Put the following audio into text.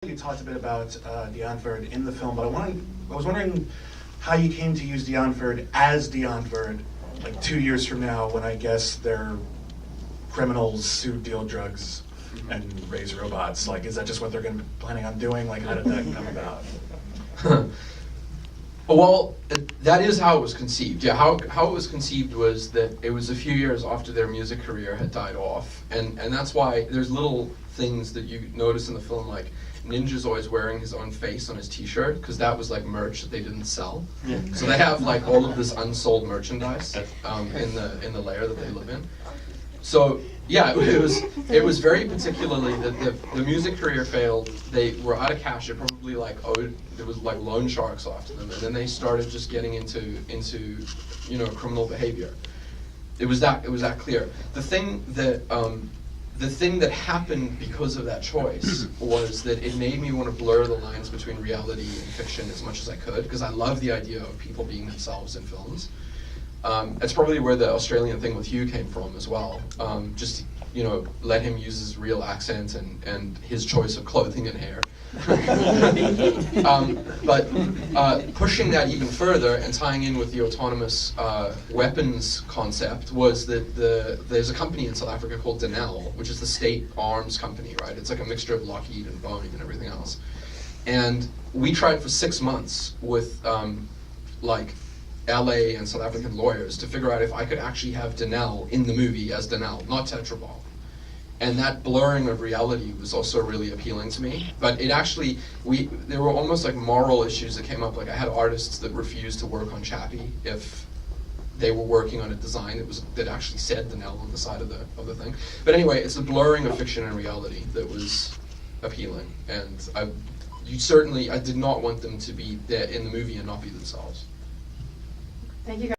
You talked a bit about Deonford in the film, but I was wondering how you came to use Deonford as Deonford, like 2 years from now, when I guess they're criminals who deal drugs and raise robots. Like, is that just what they're going to be planning on doing? Like, how did that come about? Well, that is how it was conceived. Yeah, how it was conceived was that it was a few years after their music career had died off, and that's why there's little things that you notice in the film, like Ninja's always wearing his own face on his T-shirt because that was like merch that they didn't sell. Yeah. So they have like all of this unsold merchandise in the layer that they live in. So yeah, it was very particularly that the music career failed. They were out of cash. It probably there was like loan sharks after them, and then they started just getting into criminal behavior. It was that clear. The thing that happened because of that choice was that it made me want to blur the lines between reality and fiction as much as I could, because I love the idea of people being themselves in films. It's probably where the Australian thing with Hugh came from as well. Just let him use his real accent and his choice of clothing and hair. But pushing that even further and tying in with the autonomous weapons concept was that there's a company in South Africa called Denel, which is the state arms company, right? It's like a mixture of Lockheed and Boeing and everything else. And we tried for 6 months with LA and South African lawyers to figure out if I could actually have Denel in the movie as Denel, not Tetraball. And that blurring of reality was also really appealing to me. But it actually, there were almost like moral issues that came up. Like I had artists that refused to work on Chappie if they were working on a design that actually said Denel on the side of the thing. But anyway, it's the blurring of fiction and reality that was appealing. And I did not want them to be there in the movie and not be themselves. Thank you.